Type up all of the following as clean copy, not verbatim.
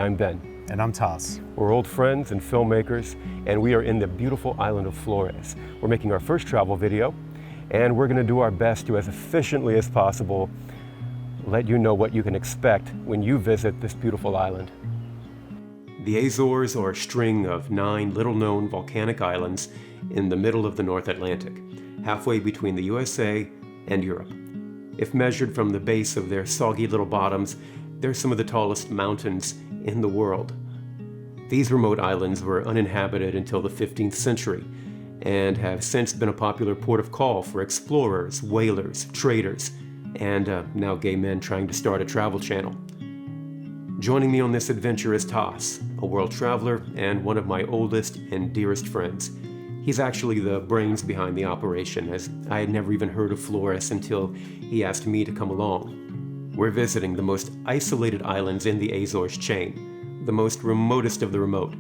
I'm Ben. And I'm Tas. We're old friends and filmmakers, and we are in the beautiful island of Flores. We're making our first travel video, and we're going to do our best to, as efficiently as possible, let you know what you can expect when you visit this beautiful island. The Azores are a string of 9 little-known volcanic islands in the middle of the North Atlantic, halfway between the USA and Europe. If measured from the base of their soggy little bottoms, they're some of the tallest mountains in the world. These remote islands were uninhabited until the 15th century and have since been a popular port of call for explorers, whalers, traders, and now gay men trying to start a travel channel. Joining me on this adventure is Tas, a world traveler and one of my oldest and dearest friends. He's actually the brains behind the operation, as I had never even heard of Flores until he asked me to come along. We're visiting the most isolated islands in the Azores chain, the most remotest of the remote,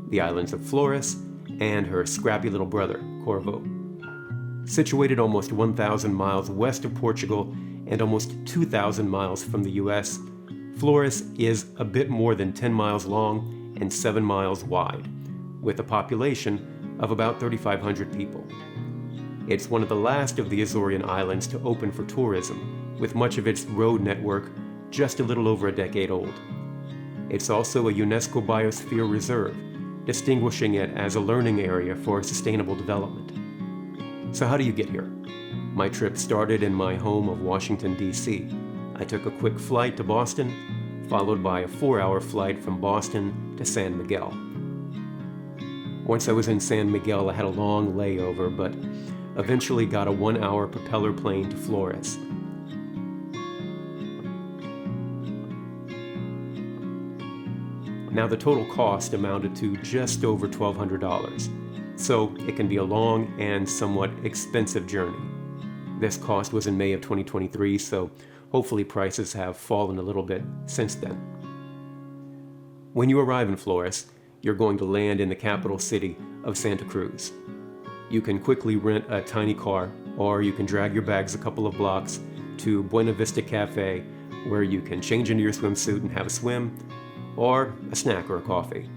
the islands of Flores and her scrappy little brother, Corvo. Situated almost 1,000 miles west of Portugal and almost 2,000 miles from the US, Flores is a bit more than 10 miles long and 7 miles wide, with a population of about 3,500 people. It's one of the last of the Azorean islands to open for tourism, with much of its road network just a little over a decade old. It's also a UNESCO Biosphere Reserve, distinguishing it as a learning area for sustainable development. So how do you get here? My trip started in my home of Washington, D.C. I took a quick flight to Boston, followed by a 4-hour flight from Boston to San Miguel. Once I was in San Miguel, I had a long layover, but eventually got a 1-hour propeller plane to Flores. Now, the total cost amounted to just over $1,200, so it can be a long and somewhat expensive journey. This cost was in May of 2023, so hopefully prices have fallen a little bit since then. When you arrive in Flores, you're going to land in the capital city of Santa Cruz. You can quickly rent a tiny car, or you can drag your bags a couple of blocks to Buena Vista Cafe, where you can change into your swimsuit and have a swim, or a snack or a coffee.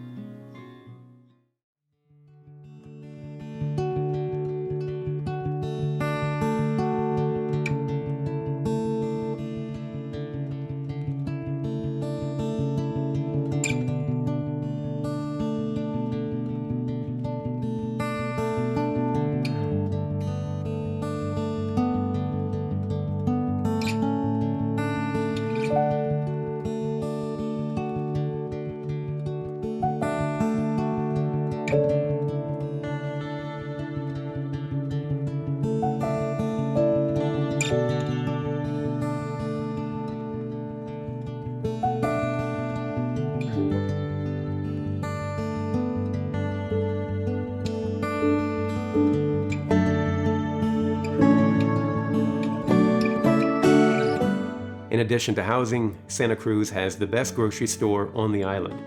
In addition to housing, Santa Cruz has the best grocery store on the island,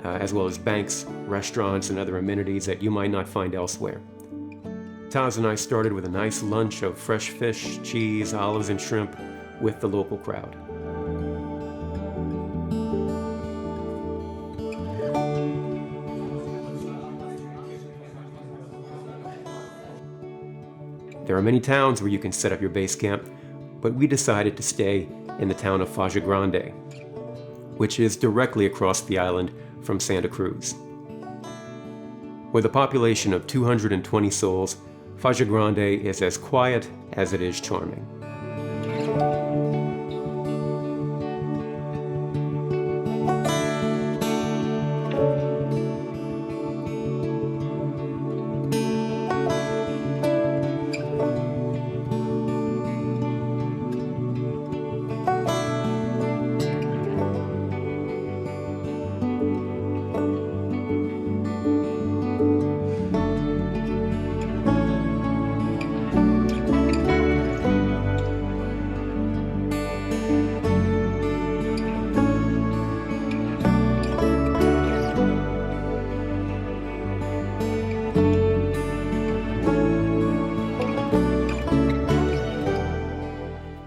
as well as banks, restaurants, and other amenities that you might not find elsewhere. Tas and I started with a nice lunch of fresh fish, cheese, olives, and shrimp with the local crowd. There are many towns where you can set up your base camp, but we decided to stay in the town of Faja Grande, which is directly across the island from Santa Cruz. With a population of 220 souls, Faja Grande is as quiet as it is charming.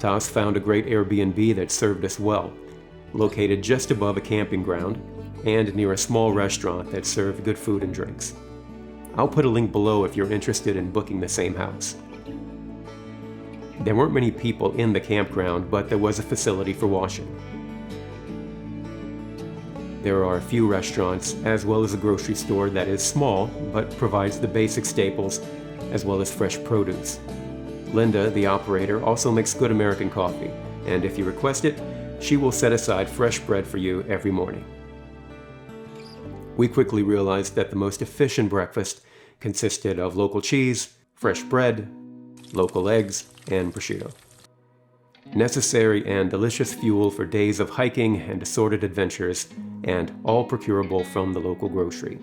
Tas found a great AirBnB that served us well. located just above a camping ground and near a small restaurant that served good food and drinks. I'll put a link below if you're interested in booking the same house. There weren't many people in the campground, but there was a facility for washing. There are a few restaurants, as well as a grocery store that is small, but provides the basic staples, as well as fresh produce. Linda, the operator, also makes good American coffee, and if you request it, she will set aside fresh bread for you every morning. We quickly realized that the most efficient breakfast consisted of local cheese, fresh bread, local eggs, and prosciutto. Necessary and delicious fuel for days of hiking and assorted adventures, and all procurable from the local grocery.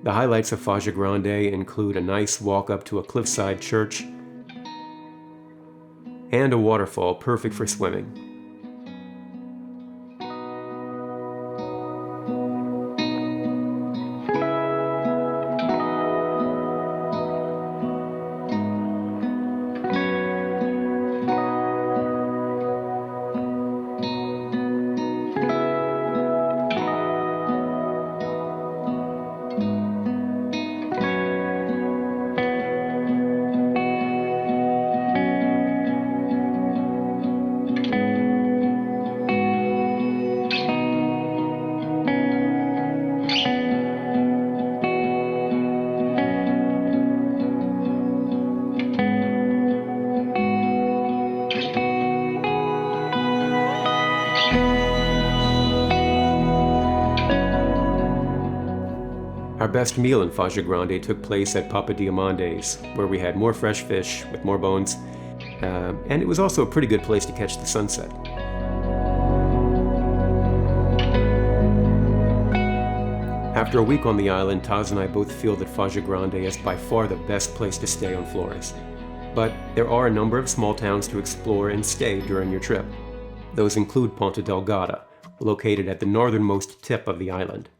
The highlights of Faja Grande include a nice walk up to a cliffside church and a waterfall perfect for swimming. Our best meal in Faja Grande took place at Papa Diamante's, where we had more fresh fish with more bones, and it was also a pretty good place to catch the sunset. After a week on the island, Taz and I both feel that Faja Grande is by far the best place to stay on Flores. But there are a number of small towns to explore and stay during your trip. Those include Ponta Delgada, located at the northernmost tip of the island.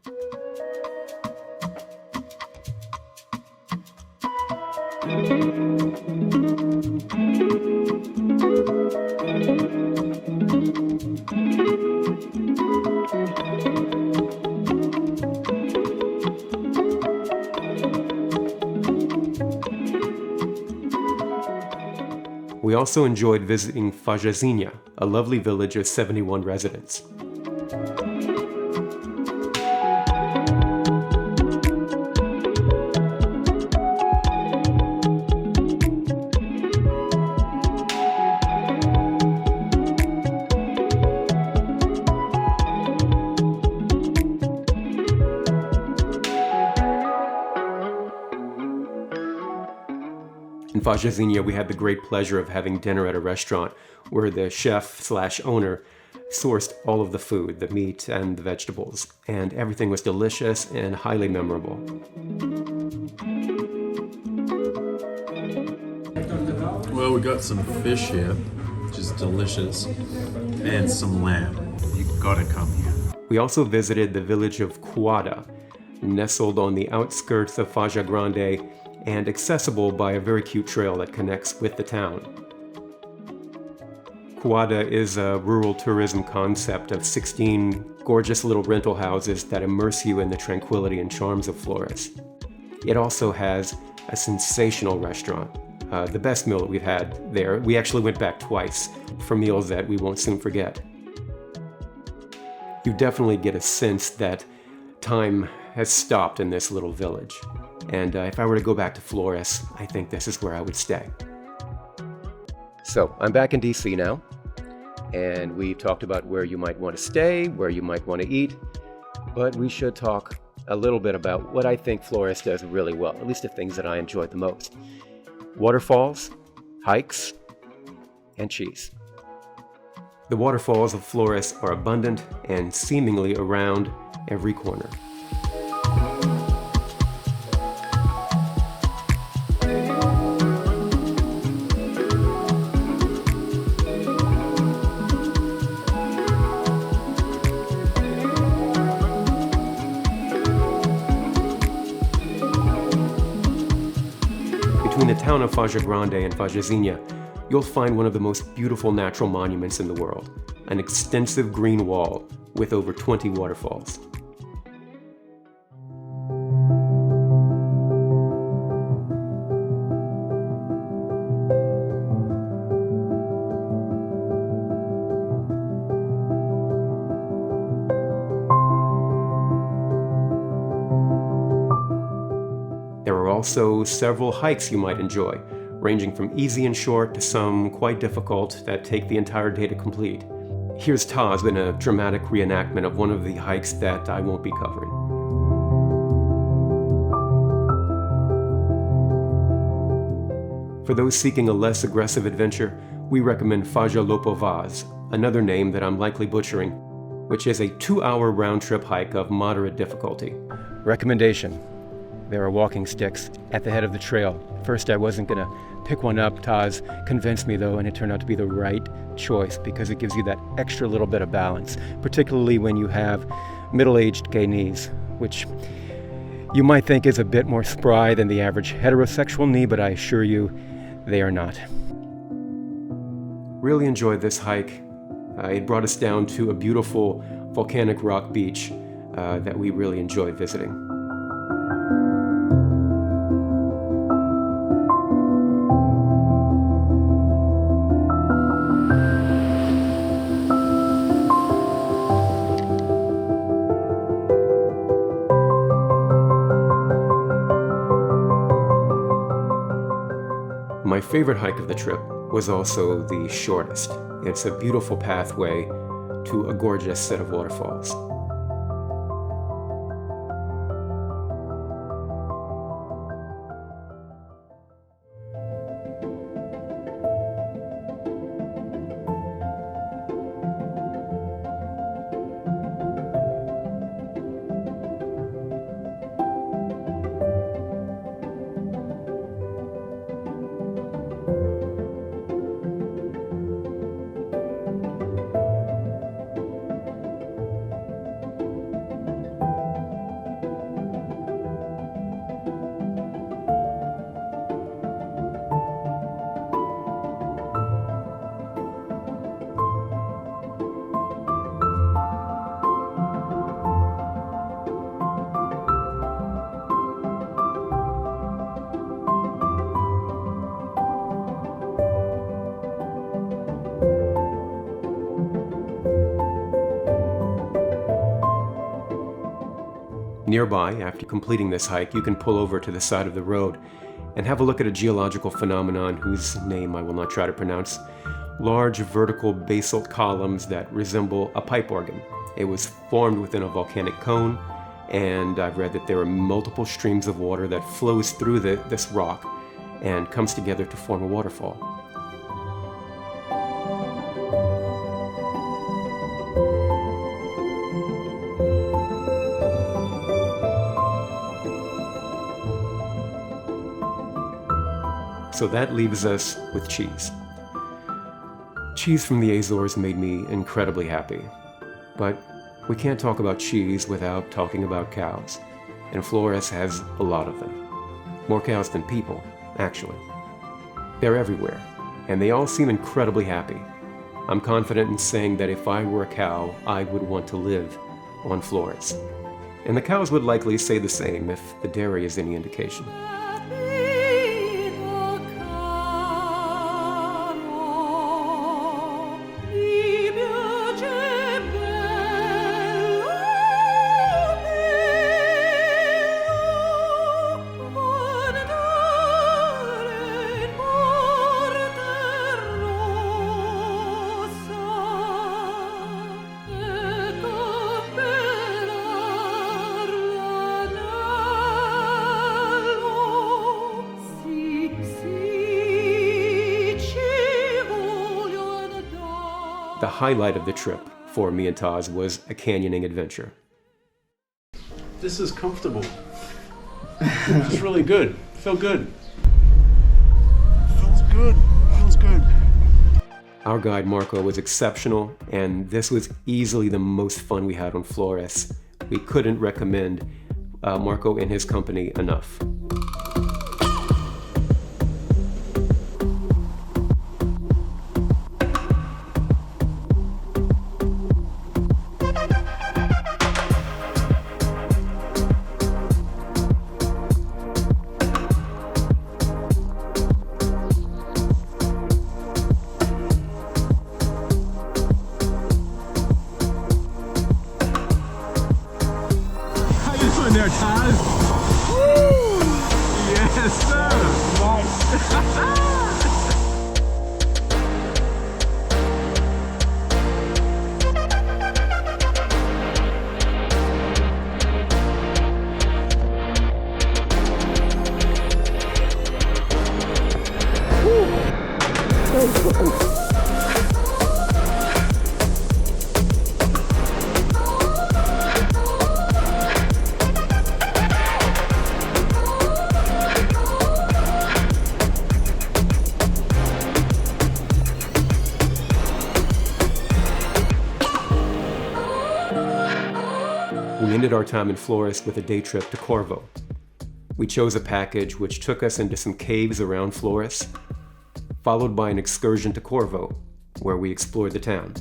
We also enjoyed visiting Fajazinha, a lovely village of 71 residents. In Fajazinha, we had the great pleasure of having dinner at a restaurant where the chef/owner sourced all of the food, the meat and the vegetables, and everything was delicious and highly memorable. Well, we got some fish here, which is delicious, and some lamb. You gotta come here. We also visited the village of Quada, nestled on the outskirts of Faja Grande and accessible by a very cute trail that connects with the town. Quada is a rural tourism concept of 16 gorgeous little rental houses that immerse you in the tranquility and charms of Flores. It also has a sensational restaurant, the best meal that we've had there. We actually went back twice for meals that we won't soon forget. You definitely get a sense that time has stopped in this little village. And if I were to go back to Flores, I think this is where I would stay. So I'm back in DC now, and we've talked about where you might want to stay, where you might want to eat, but we should talk a little bit about what I think Flores does really well, at least the things that I enjoyed the most. Waterfalls, hikes, and cheese. The waterfalls of Flores are abundant and seemingly around every corner. Between the town of Faja Grande and Fajazinha, you'll find one of the most beautiful natural monuments in the world, an extensive green wall with over 20 waterfalls. There are also several hikes you might enjoy, ranging from easy and short to some quite difficult that take the entire day to complete. Here's Taz in a dramatic reenactment of one of the hikes that I won't be covering. For those seeking a less aggressive adventure, we recommend Faja Lopovaz, another name that I'm likely butchering, which is a 2-hour round-trip hike of moderate difficulty. Recommendation: there are walking sticks at the head of the trail. First, I wasn't gonna pick one up. Taz convinced me though, and it turned out to be the right choice because it gives you that extra little bit of balance, particularly when you have middle-aged gay knees, which you might think is a bit more spry than the average heterosexual knee, but I assure you, they are not. Really enjoyed this hike. It brought us down to a beautiful volcanic rock beach that we really enjoyed visiting. My favorite hike of the trip was also the shortest. It's a beautiful pathway to a gorgeous set of waterfalls. Nearby, after completing this hike, you can pull over to the side of the road and have a look at a geological phenomenon whose name I will not try to pronounce. Large vertical basalt columns that resemble a pipe organ. It was formed within a volcanic cone, and I've read that there are multiple streams of water that flows through this rock and comes together to form a waterfall. So that leaves us with cheese. Cheese from the Azores made me incredibly happy. But we can't talk about cheese without talking about cows. And Flores has a lot of them. More cows than people, actually. They're everywhere, and they all seem incredibly happy. I'm confident in saying that if I were a cow, I would want to live on Flores. And the cows would likely say the same if the dairy is any indication. The highlight of the trip for me and Taz was a canyoning adventure. This is comfortable. It's really good. Felt good. Feels good. Feels good. Our guide Marco was exceptional, and this was easily the most fun we had on Flores. We couldn't recommend Marco and his company enough. We ended our time in Flores with a day trip to Corvo. We chose a package which took us into some caves around Flores, followed by an excursion to Corvo, where we explored the town.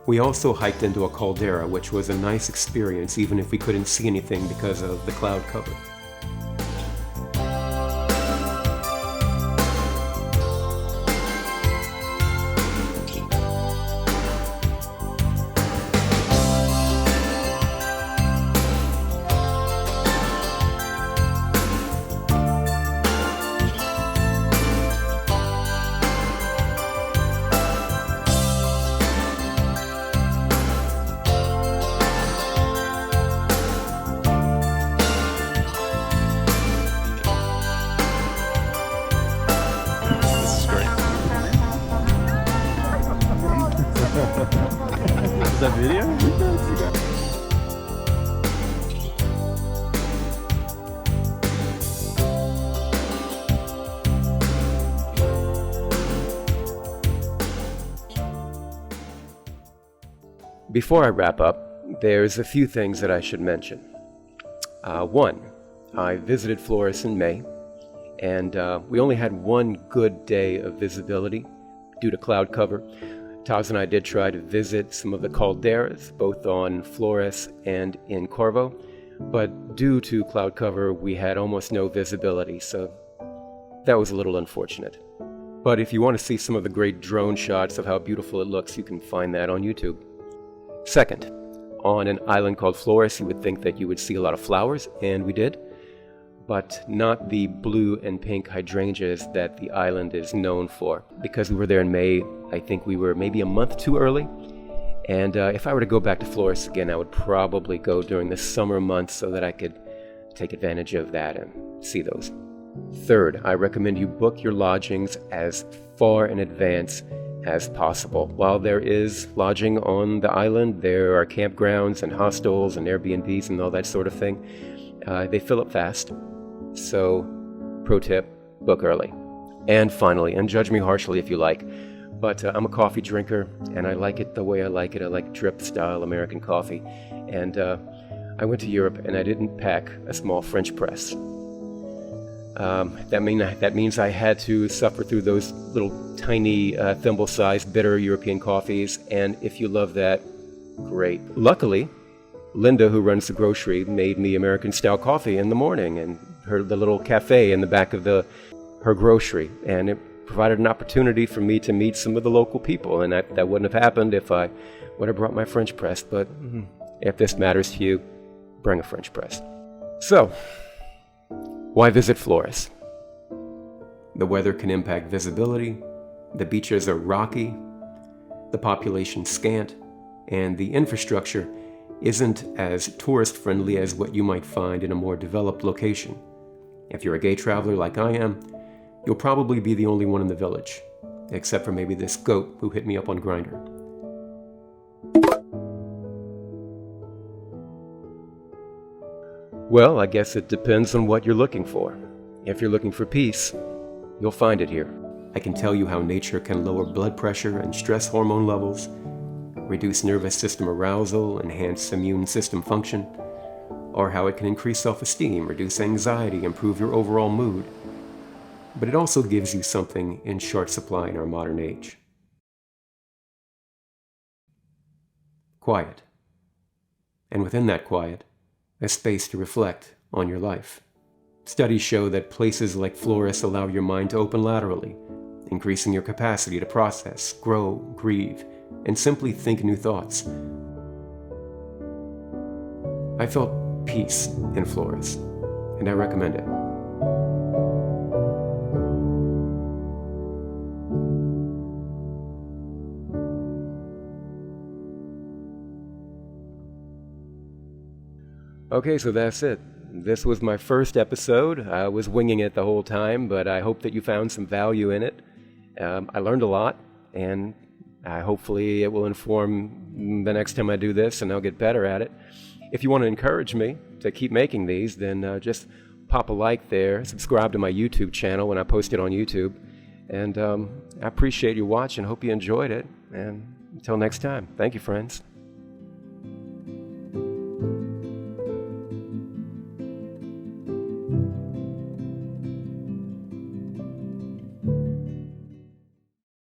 We also hiked into a caldera, which was a nice experience even if we couldn't see anything because of the cloud cover. Is that video? Before I wrap up, there's a few things that I should mention. One, I visited Flores in May, and we only had one good day of visibility due to cloud cover. Taz and I did try to visit some of the calderas, both on Flores and in Corvo, but due to cloud cover, we had almost no visibility, so that was a little unfortunate. But if you want to see some of the great drone shots of how beautiful it looks, you can find that on YouTube. Second, on an island called Flores, you would think that you would see a lot of flowers, and we did, but not the blue and pink hydrangeas that the island is known for. Because we were there in May, I think we were maybe a month too early, and if I were to go back to Flores again, I would probably go during the summer months so that I could take advantage of that and see those. Third, I recommend you book your lodgings as far in advance as possible. While there is lodging on the island, there are campgrounds and hostels and Airbnbs and all that sort of thing. They fill up fast. So, pro tip, book early. And finally, and judge me harshly if you like, but I'm a coffee drinker and I like it the way I like it. I like drip style American coffee. And I went to Europe and I didn't pack a small French press. That means I had to suffer through those little tiny thimble-sized bitter European coffees, and if you love that, great. Luckily, Linda, who runs the grocery, made me American-style coffee in the morning, and the little cafe in the back of her grocery, and it provided an opportunity for me to meet some of the local people, and that wouldn't have happened if I would have brought my French press, but if this matters to you, bring a French press. So, why visit Flores? The weather can impact visibility, the beaches are rocky, the population scant, and the infrastructure isn't as tourist-friendly as what you might find in a more developed location. If you're a gay traveler like I am, you'll probably be the only one in the village, except for maybe this goat who hit me up on Grindr. Well, I guess it depends on what you're looking for. If you're looking for peace, you'll find it here. I can tell you how nature can lower blood pressure and stress hormone levels, reduce nervous system arousal, enhance immune system function, or how it can increase self-esteem, reduce anxiety, improve your overall mood. But it also gives you something in short supply in our modern age. Quiet. And within that quiet, a space to reflect on your life. Studies show that places like Flores allow your mind to open laterally, increasing your capacity to process, grow, grieve, and simply think new thoughts. I felt peace in Flores, and I recommend it. Okay, so that's it. This was my first episode. I was winging it the whole time, but I hope that you found some value in it. I learned a lot, and hopefully it will inform the next time I do this, and I'll get better at it. If you want to encourage me to keep making these, then just pop a like there, subscribe to my YouTube channel when I post it on YouTube, and I appreciate you watching. Hope you enjoyed it, and until next time, thank you, friends.